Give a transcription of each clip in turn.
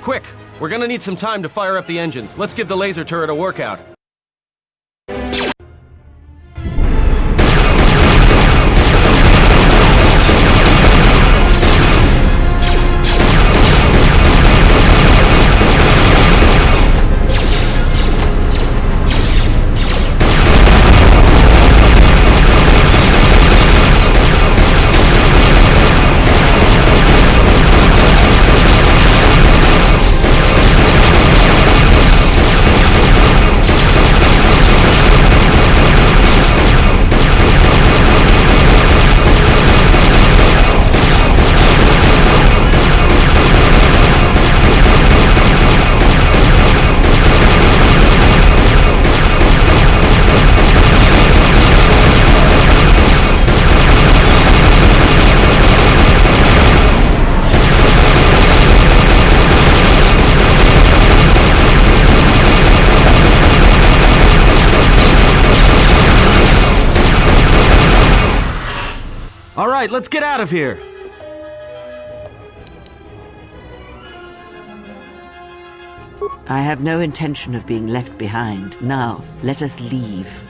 Quick! We're gonna need some time to fire up the engines. Let's give the laser turret a workout. Alright, let's get out of here! I have no intention of being left behind. Now, let us leave.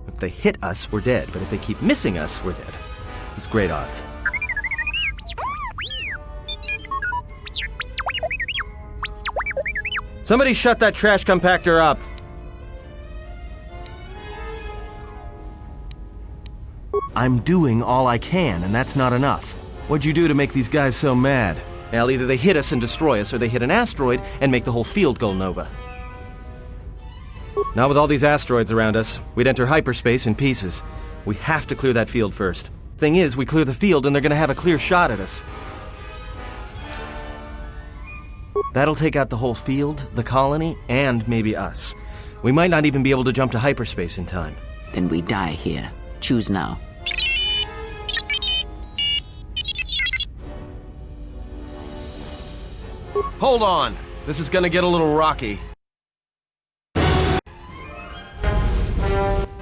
If they hit us, we're dead, but if they keep missing us, we're dead. It's great odds. Somebody shut that trash compactor up! I'm doing all I can, and that's not enough. What'd you do to make these guys so mad? Well, either they hit us and destroy us, or they hit an asteroid and make the whole field go nova. Not with all these asteroids around us. We'd enter hyperspace in pieces. We have to clear that field first. Thing is, we clear the field and they're gonna have a clear shot at us. That'll take out the whole field, the colony, and maybe us. We might not even be able to jump to hyperspace in time. Then we die here. Choose now. Hold on! This is gonna get a little rocky.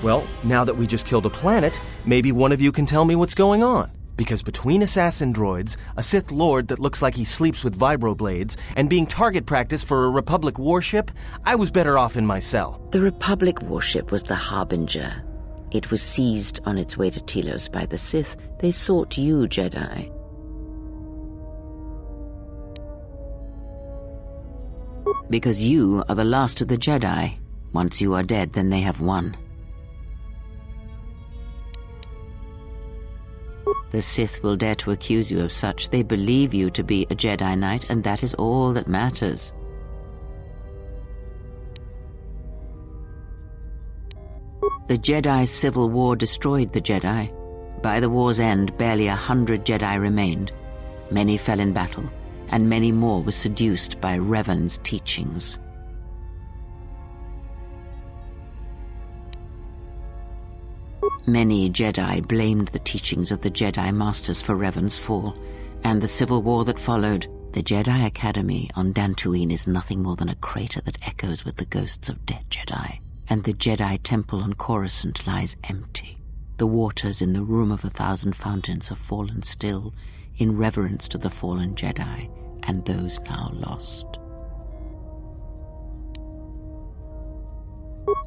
Well, now that we just killed a planet, maybe one of you can tell me what's going on. Because between assassin droids, a Sith Lord that looks like he sleeps with vibroblades, and being target practice for a Republic warship, I was better off in my cell. The Republic warship was the Harbinger. It was seized on its way to Telos by the Sith. They sought you, Jedi. Because you are the last of the Jedi. Once you are dead, then they have won. The Sith will dare to accuse you of such. They believe you to be a Jedi Knight, and that is all that matters. The Jedi Civil War destroyed the Jedi. By the war's end, barely 100 Jedi remained. Many fell in battle, and many more were seduced by Revan's teachings. Many Jedi blamed the teachings of the Jedi Masters for Revan's fall, and the civil war that followed. The Jedi Academy on Dantooine is nothing more than a crater that echoes with the ghosts of dead Jedi, and the Jedi Temple on Coruscant lies empty. The waters in the Room of 1,000 Fountains have fallen still in reverence to the fallen Jedi and those now lost.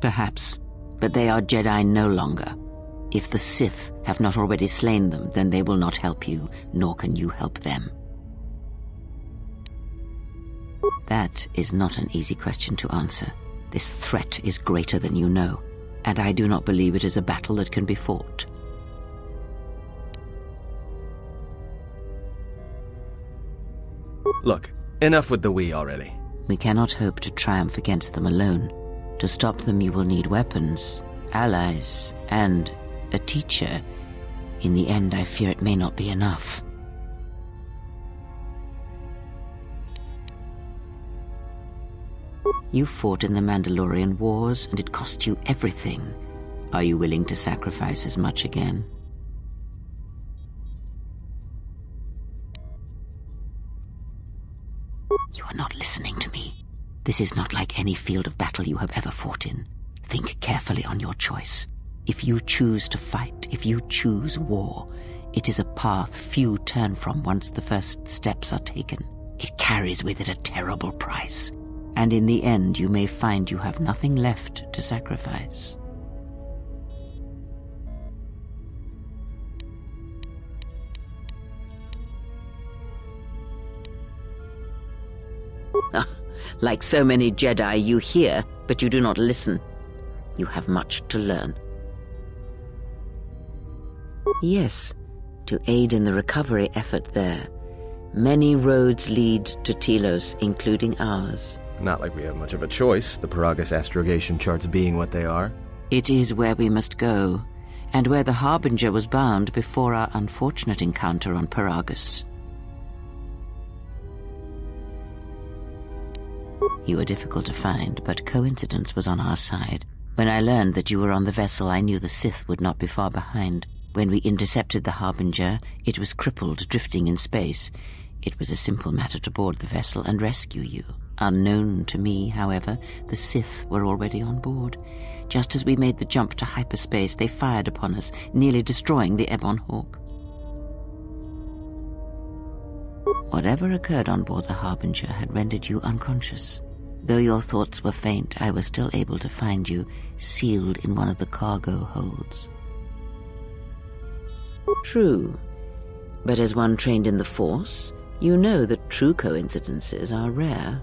Perhaps, but they are Jedi no longer. If the Sith have not already slain them, then they will not help you, nor can you help them. That is not an easy question to answer. This threat is greater than you know, and I do not believe it is a battle that can be fought. Look, enough with the we already. We cannot hope to triumph against them alone. To stop them, you will need weapons, allies, and a teacher. In the end, I fear it may not be enough. You fought in the Mandalorian Wars, and it cost you everything. Are you willing to sacrifice as much again? You are not listening to me. This is not like any field of battle you have ever fought in. Think carefully on your choice. If you choose to fight, if you choose war, it is a path few turn from once the first steps are taken. It carries with it a terrible price, and in the end you may find you have nothing left to sacrifice. Like so many Jedi, you hear, but you do not listen. You have much to learn. Yes, to aid in the recovery effort there, many roads lead to Telos, including ours. Not like we have much of a choice, the Paragus astrogation charts being what they are. It is where we must go, and where the Harbinger was bound before our unfortunate encounter on Paragus. You were difficult to find, but coincidence was on our side. When I learned that you were on the vessel, I knew the Sith would not be far behind. When we intercepted the Harbinger, it was crippled, drifting in space. It was a simple matter to board the vessel and rescue you. Unknown to me, however, the Sith were already on board. Just as we made the jump to hyperspace, they fired upon us, nearly destroying the Ebon Hawk. Whatever occurred on board the Harbinger had rendered you unconscious. Though your thoughts were faint, I was still able to find you, sealed in one of the cargo holds. True, but as one trained in the Force, you know that true coincidences are rare.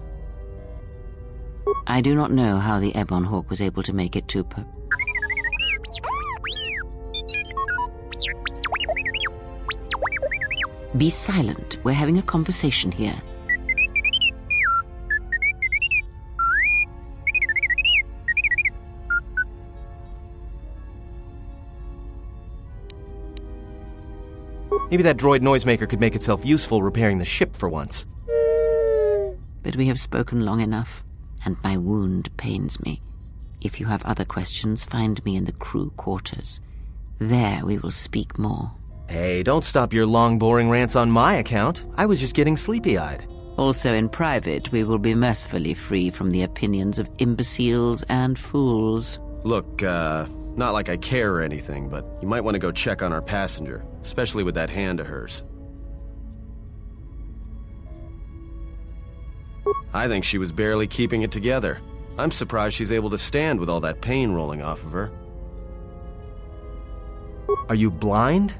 I do not know how the Ebon Hawk was able to make it to Be silent. We're having a conversation here. Maybe that droid noisemaker could make itself useful repairing the ship for once. But we have spoken long enough, and my wound pains me. If you have other questions, find me in the crew quarters. There we will speak more. Hey, don't stop your long, boring rants on my account. I was just getting sleepy-eyed. Also in private, we will be mercifully free from the opinions of imbeciles and fools. Look, not like I care or anything, but you might want to go check on our passenger, especially with that hand of hers. I think she was barely keeping it together. I'm surprised she's able to stand with all that pain rolling off of her. Are you blind?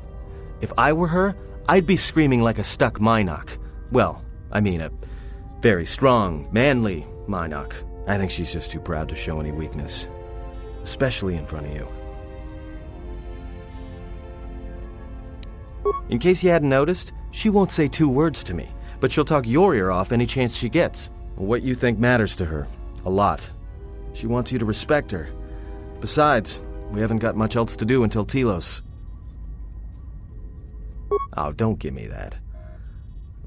If I were her, I'd be screaming like a stuck Mynock. Well, I mean a very strong, manly Mynock. I think she's just too proud to show any weakness. Especially in front of you. In case you hadn't noticed, she won't say 2 words to me, but she'll talk your ear off any chance she gets. What you think matters to her. A lot. She wants you to respect her. Besides, we haven't got much else to do until Telos. Oh, don't give me that.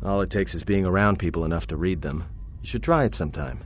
All it takes is being around people enough to read them. You should try it sometime.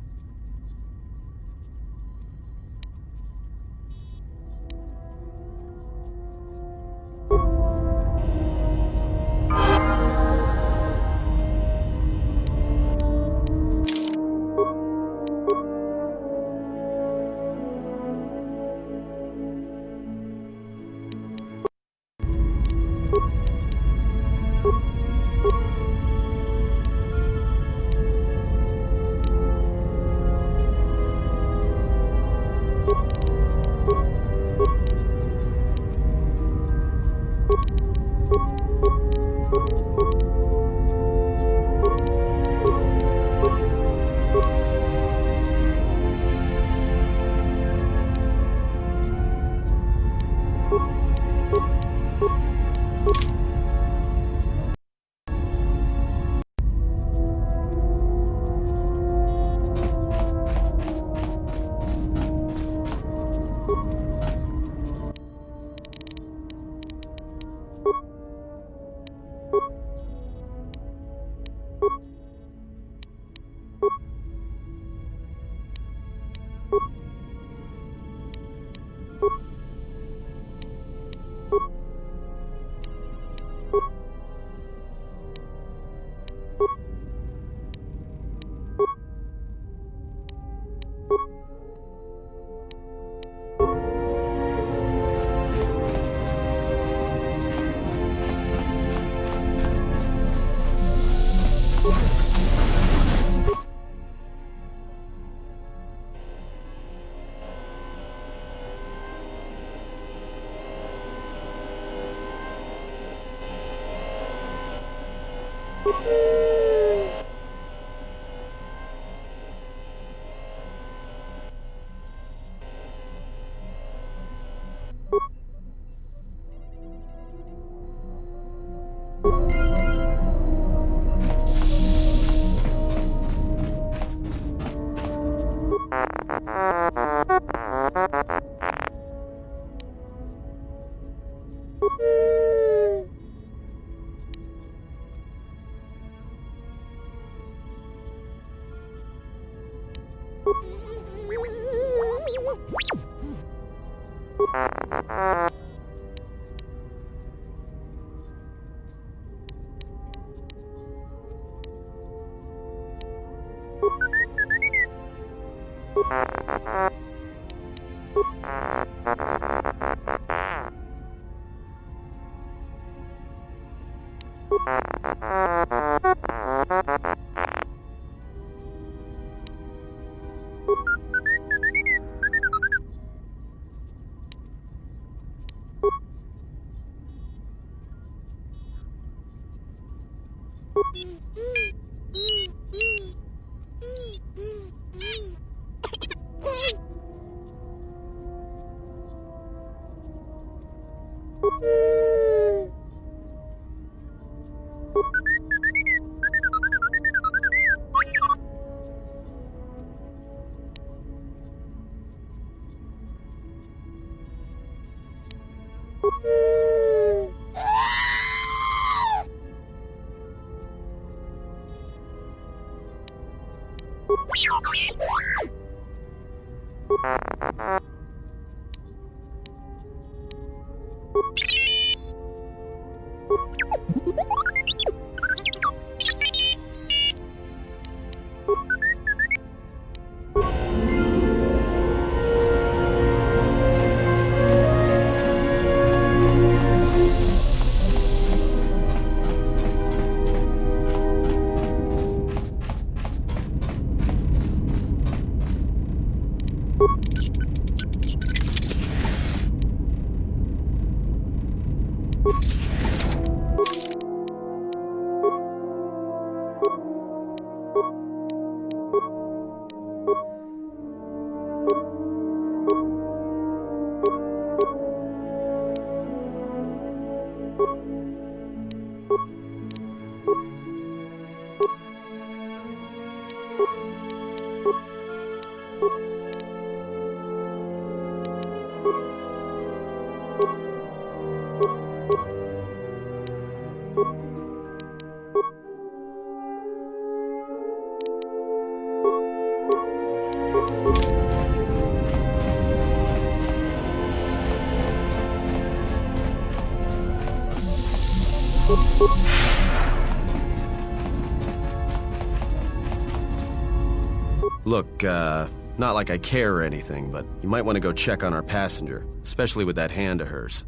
Look, not like I care or anything, but you might want to go check on our passenger, especially with that hand of hers.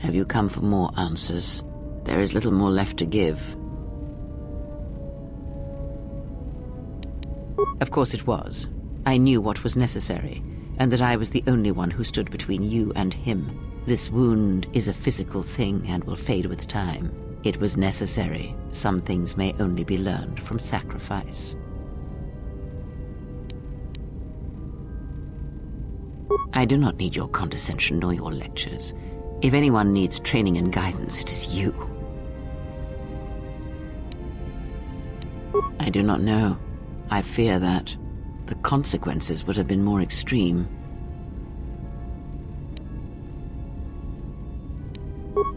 Have you come for more answers? There is little more left to give. Of course it was. I knew what was necessary, and that I was the only one who stood between you and him. This wound is a physical thing and will fade with time. It was necessary. Some things may only be learned from sacrifice. I do not need your condescension nor your lectures. If anyone needs training and guidance, it is you. I do not know. I fear that the consequences would have been more extreme.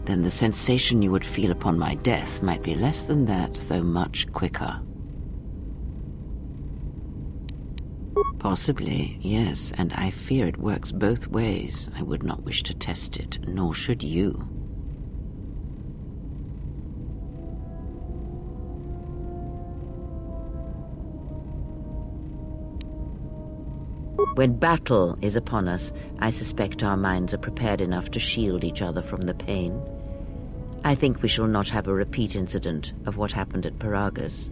Then the sensation you would feel upon my death might be less than that, though much quicker. Possibly, yes, and I fear it works both ways. I would not wish to test it, nor should you. When battle is upon us, I suspect our minds are prepared enough to shield each other from the pain. I think we shall not have a repeat incident of what happened at Paragus.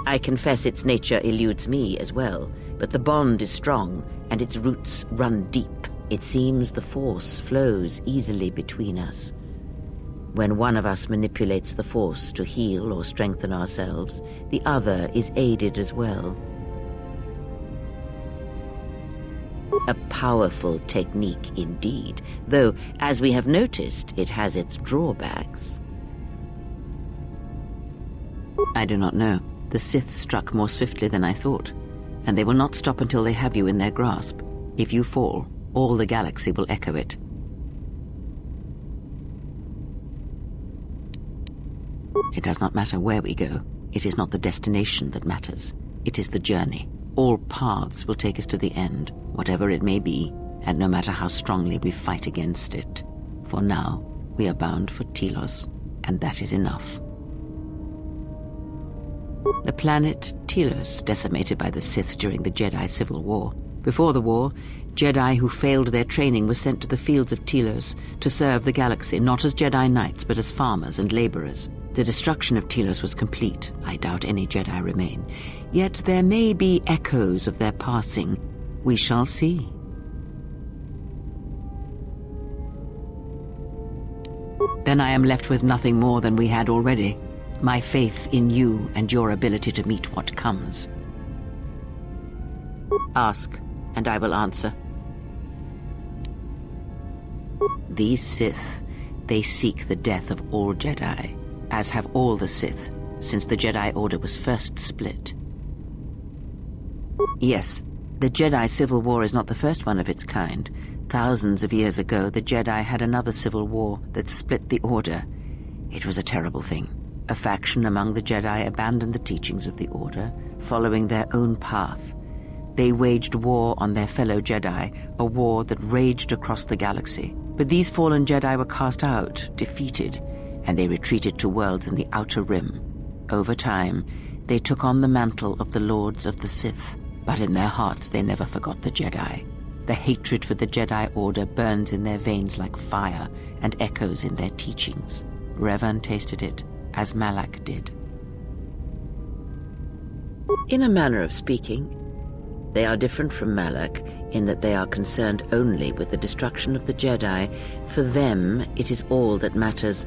I confess its nature eludes me as well, but the bond is strong and its roots run deep. It seems the force flows easily between us. When one of us manipulates the force to heal or strengthen ourselves, the other is aided as well. A powerful technique indeed, though, as we have noticed, it has its drawbacks. I do not know. The Sith struck more swiftly than I thought, and they will not stop until they have you in their grasp. If you fall, all the galaxy will echo it. It does not matter where we go. It is not the destination that matters. It is the journey. All paths will take us to the end, whatever it may be, and no matter how strongly we fight against it. For now, we are bound for Telos, and that is enough. The planet Telos, decimated by the Sith during the Jedi Civil War. Before the war, Jedi who failed their training were sent to the fields of Telos to serve the galaxy, not as Jedi Knights, but as farmers and laborers. The destruction of Telos was complete. I doubt any Jedi remain. Yet there may be echoes of their passing. We shall see. Then I am left with nothing more than we had already. My faith in you and your ability to meet what comes. Ask, and I will answer. These Sith, they seek the death of all Jedi, as have all the Sith, since the Jedi Order was first split. Yes, the Jedi Civil War is not the first one of its kind. Thousands of years ago, the Jedi had another civil war that split the Order. It was a terrible thing. A faction among the Jedi abandoned the teachings of the Order, following their own path. They waged war on their fellow Jedi, a war that raged across the galaxy. But these fallen Jedi were cast out, defeated, and they retreated to worlds in the Outer Rim. Over time, they took on the mantle of the Lords of the Sith, but in their hearts they never forgot the Jedi. The hatred for the Jedi Order burns in their veins like fire and echoes in their teachings. Revan tasted it, as Malak did. In a manner of speaking, they are different from Malak in that they are concerned only with the destruction of the Jedi. For them, it is all that matters,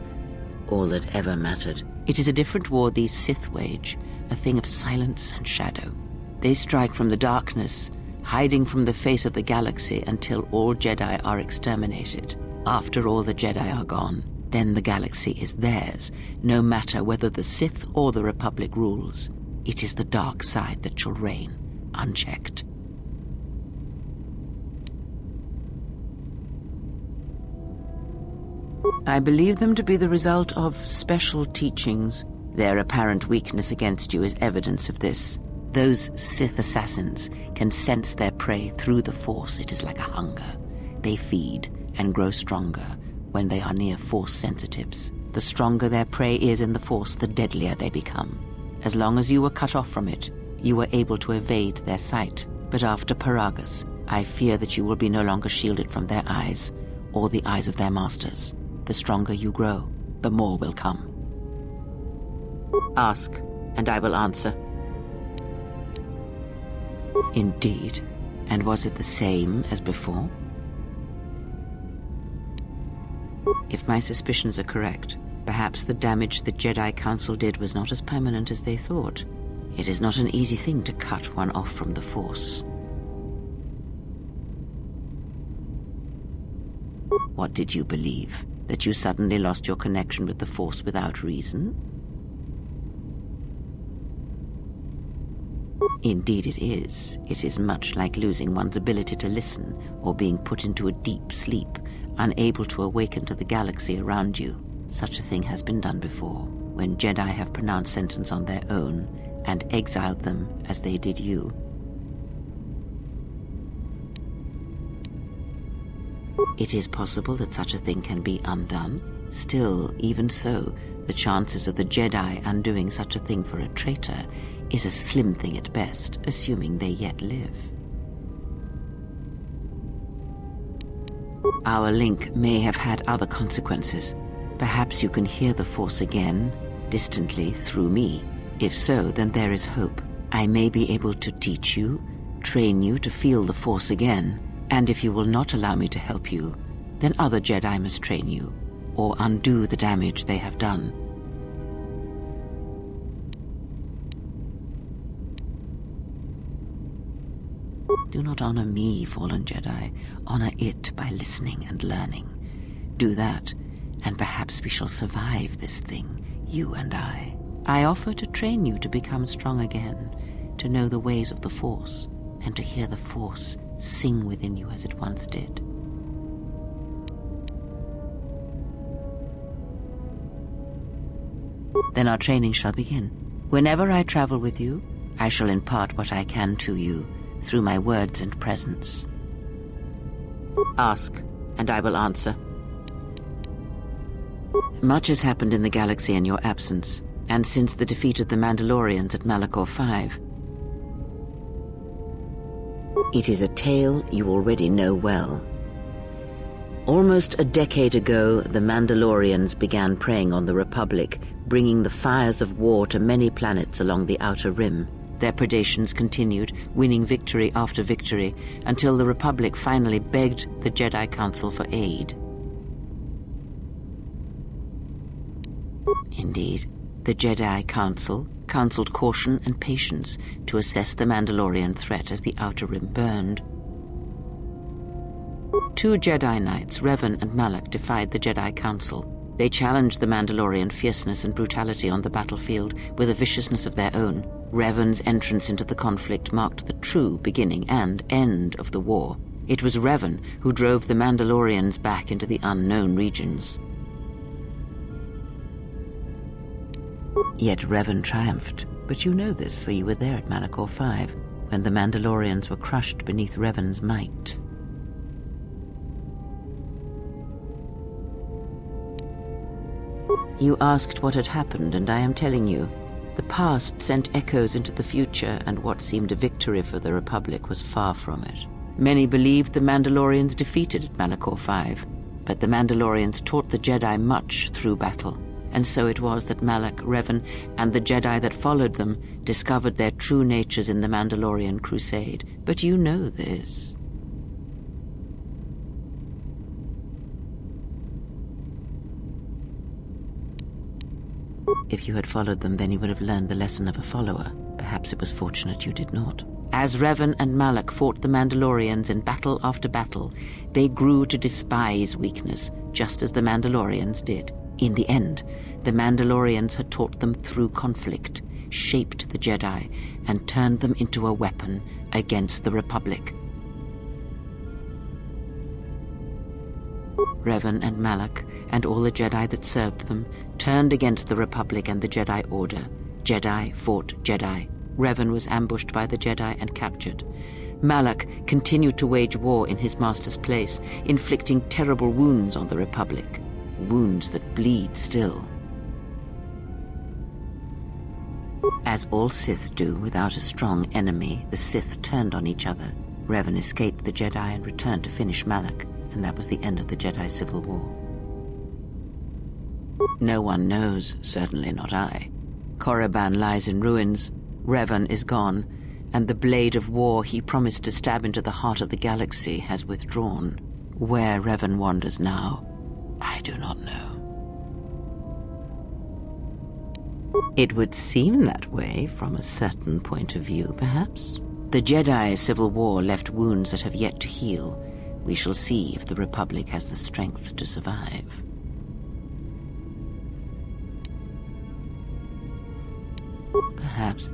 all that ever mattered. It is a different war these Sith wage, a thing of silence and shadow. They strike from the darkness, hiding from the face of the galaxy until all Jedi are exterminated. After all the Jedi are gone, then the galaxy is theirs, no matter whether the Sith or the Republic rules. It is the dark side that shall reign, unchecked. I believe them to be the result of special teachings. Their apparent weakness against you is evidence of this. Those Sith assassins can sense their prey through the Force. It is like a hunger. They feed and grow stronger when they are near Force sensitives. The stronger their prey is in the Force, the deadlier they become. As long as you were cut off from it, you were able to evade their sight. But after Paragus, I fear that you will be no longer shielded from their eyes, or the eyes of their masters. The stronger you grow, the more will come. Ask, and I will answer. Indeed. And was it the same as before? If my suspicions are correct, perhaps the damage the Jedi Council did was not as permanent as they thought. It is not an easy thing to cut one off from the Force. What did you believe? That you suddenly lost your connection with the Force without reason? Indeed it is. It is much like losing one's ability to listen or being put into a deep sleep, unable to awaken to the galaxy around you. Such a thing has been done before, when Jedi have pronounced sentence on their own and exiled them as they did you. It is possible that such a thing can be undone. Still, even so, the chances of the Jedi undoing such a thing for a traitor is a slim thing at best, assuming they yet live. Our link may have had other consequences. Perhaps you can hear the Force again, distantly, through me. If so, then there is hope. I may be able to teach you, train you to feel the Force again, and if you will not allow me to help you, then other Jedi must train you, or undo the damage they have done. Do not honor me, fallen Jedi. Honor it by listening and learning. Do that, and perhaps we shall survive this thing, you and I. I offer to train you to become strong again, to know the ways of the Force, and to hear the Force sing within you as it once did. Then our training shall begin. Whenever I travel with you, I shall impart what I can to you through my words and presence. Ask, and I will answer. Much has happened in the galaxy in your absence, and since the defeat of the Mandalorians at Malachor 5. It is a tale you already know well. Almost a decade ago, the Mandalorians began preying on the Republic, bringing the fires of war to many planets along the Outer Rim. Their predations continued, winning victory after victory, until the Republic finally begged the Jedi Council for aid. Indeed, the Jedi Council counseled caution and patience to assess the Mandalorian threat as the Outer Rim burned. 2 Jedi Knights, Revan and Malak, defied the Jedi Council. They challenged the Mandalorian fierceness and brutality on the battlefield with a viciousness of their own. Revan's entrance into the conflict marked the true beginning and end of the war. It was Revan who drove the Mandalorians back into the unknown regions. Yet Revan triumphed, but you know this, for you were there at Malachor 5, when the Mandalorians were crushed beneath Revan's might. You asked what had happened, and I am telling you. The past sent echoes into the future, and what seemed a victory for the Republic was far from it. Many believed the Mandalorians defeated at Malachor 5, but the Mandalorians taught the Jedi much through battle, and so it was that Malak, Revan, and the Jedi that followed them discovered their true natures in the Mandalorian crusade. But you know this. If you had followed them, then you would have learned the lesson of a follower. Perhaps it was fortunate you did not. As Revan and Malak fought the Mandalorians in battle after battle, they grew to despise weakness, just as the Mandalorians did. In the end, the Mandalorians had taught them through conflict, shaped the Jedi, and turned them into a weapon against the Republic. Revan and Malak, and all the Jedi that served them, turned against the Republic and the Jedi Order. Jedi fought Jedi. Revan was ambushed by the Jedi and captured. Malak continued to wage war in his master's place, inflicting terrible wounds on the Republic. Wounds that bleed still. As all Sith do, without a strong enemy, the Sith turned on each other. Revan escaped the Jedi and returned to finish Malak, and that was the end of the Jedi Civil War. No one knows, certainly not I. Korriban lies in ruins, Revan is gone, and the blade of war he promised to stab into the heart of the galaxy has withdrawn. Where Revan wanders now, I do not know. It would seem that way from a certain point of view, perhaps. The Jedi Civil War left wounds that have yet to heal. We shall see if the Republic has the strength to survive. Perhaps.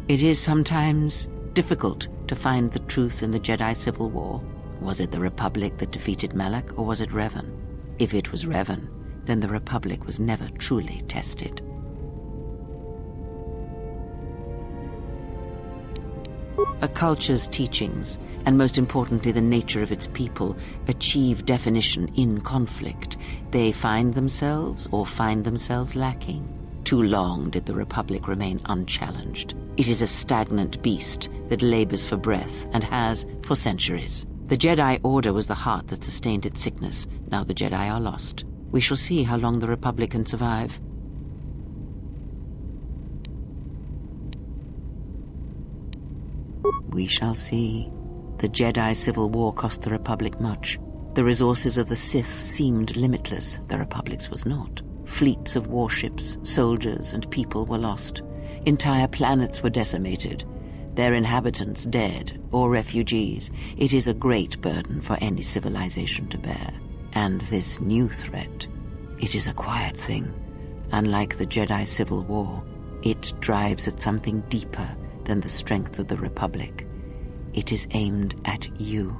It is sometimes difficult to find the truth in the Jedi Civil War. Was it the Republic that defeated Malak, or was it Revan? If it was Revan, then the Republic was never truly tested. A culture's teachings, and most importantly the nature of its people, achieve definition in conflict. They find themselves or find themselves lacking. Too long did the Republic remain unchallenged. It is a stagnant beast that labors for breath and has for centuries. The Jedi Order was the heart that sustained its sickness. Now the Jedi are lost. We shall see how long the Republic can survive. We shall see. The Jedi Civil War cost the Republic much. The resources of the Sith seemed limitless. The Republic's was not. Fleets of warships, soldiers, and people were lost. Entire planets were decimated. Their inhabitants dead or refugees. It is a great burden for any civilization to bear. And this new threat, it is a quiet thing. Unlike the Jedi Civil War, it drives at something deeper than the strength of the Republic. It is aimed at you.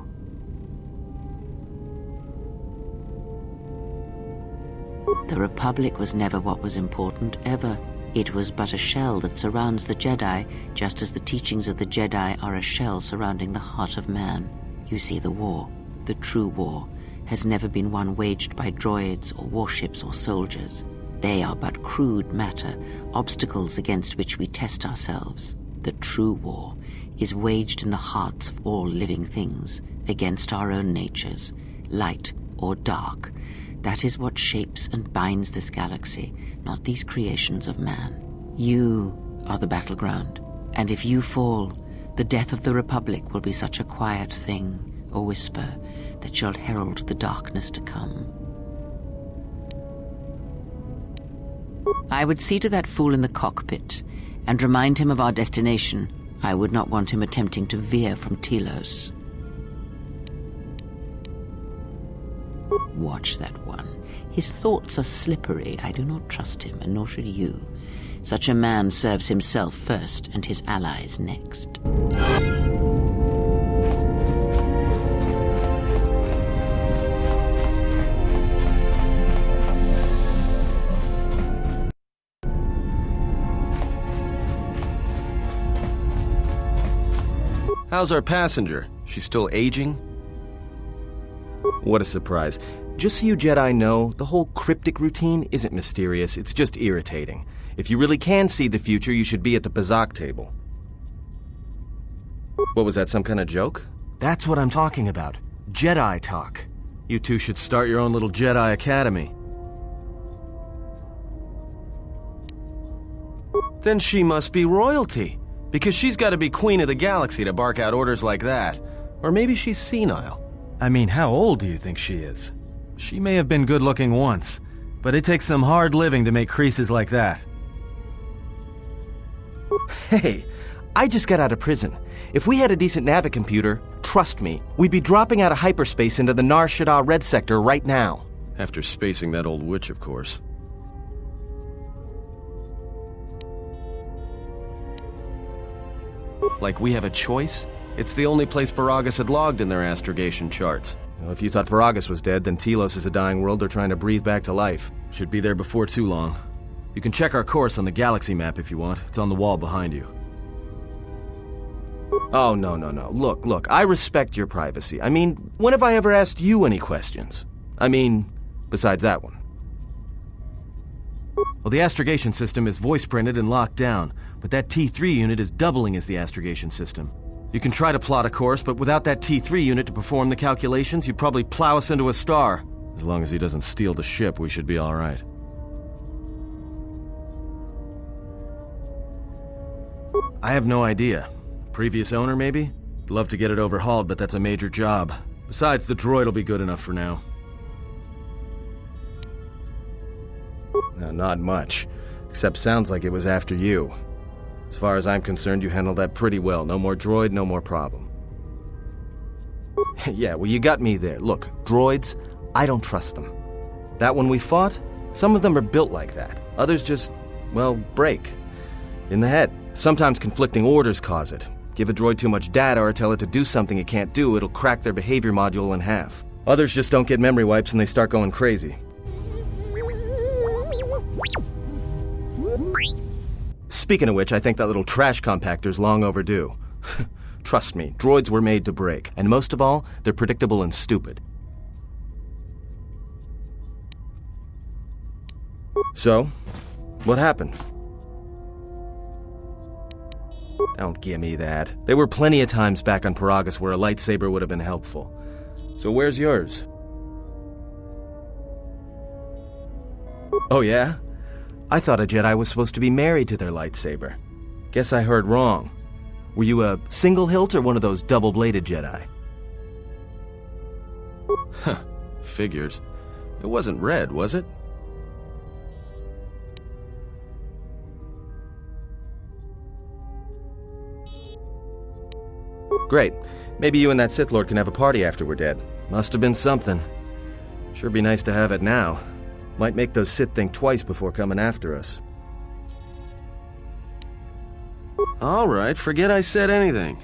The Republic was never what was important, ever. It was but a shell that surrounds the Jedi, just as the teachings of the Jedi are a shell surrounding the heart of man. You see, the war, the true war, has never been one waged by droids or warships or soldiers. They are but crude matter, obstacles against which we test ourselves. The true war is waged in the hearts of all living things, against our own natures, light or dark. That is what shapes and binds this galaxy, not these creations of man. You are the battleground, and if you fall, the death of the Republic will be such a quiet thing, a whisper, that shall herald the darkness to come. I would see to that fool in the cockpit, and remind him of our destination. I would not want him attempting to veer from Telos. Watch that one. His thoughts are slippery. I do not trust him, and nor should you. Such a man serves himself first, and his allies next. How's our passenger? She's still aging? What a surprise. Just so you Jedi know, the whole cryptic routine isn't mysterious, it's just irritating. If you really can see the future, you should be at the Bazak table. What was that, some kind of joke? That's what I'm talking about. Jedi talk. You two should start your own little Jedi Academy. Then she must be royalty, because she's got to be queen of the galaxy to bark out orders like that. Or maybe she's senile. I mean, how old do you think she is? She may have been good-looking once, but it takes some hard living to make creases like that. Hey, I just got out of prison. If we had a decent navicomputer, trust me, we'd be dropping out of hyperspace into the Nar Shaddaa Red Sector right now. After spacing that old witch, of course. Like we have a choice? It's the only place Baragas had logged in their astrogation charts. Well, if you thought Baragas was dead, then Telos is a dying world they're trying to breathe back to life. Should be there before too long. You can check our course on the galaxy map if you want. It's on the wall behind you. Oh, no. Look, I respect your privacy. I mean, when have I ever asked you any questions? I mean, besides that one. Well, the astrogation system is voice-printed and locked down, but that T3 unit is doubling as the astrogation system. You can try to plot a course, but without that T3 unit to perform the calculations, you'd probably plow us into a star. As long as he doesn't steal the ship, we should be all right. I have no idea. Previous owner, maybe? I'd love to get it overhauled, but that's a major job. Besides, the droid will be good enough for now. No, not much. Except sounds like it was after you. As far as I'm concerned, you handled that pretty well. No more droid, no more problem. Yeah, well, you got me there. Look, droids, I don't trust them. That one we fought, some of them are built like that. Others just, well, break. In the head. Sometimes conflicting orders cause it. Give a droid too much data or tell it to do something it can't do, it'll crack their behavior module in half. Others just don't get memory wipes and they start going crazy. Speaking of which, I think that little trash compactor's long overdue. Trust me, droids were made to break, and most of all, they're predictable and stupid. So, what happened? Don't gimme that. There were plenty of times back on Paragus where a lightsaber would have been helpful. So where's yours? Oh yeah? I thought a Jedi was supposed to be married to their lightsaber. Guess I heard wrong. Were you a single hilt or one of those double-bladed Jedi? Huh. Figures. It wasn't red, was it? Great. Maybe you and that Sith Lord can have a party after we're dead. Must have been something. Sure be nice to have it now. Might make those Sith think twice before coming after us. Alright, forget I said anything.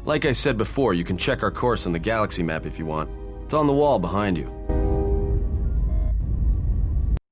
Like I said before, you can check our course on the galaxy map if you want. It's on the wall behind you.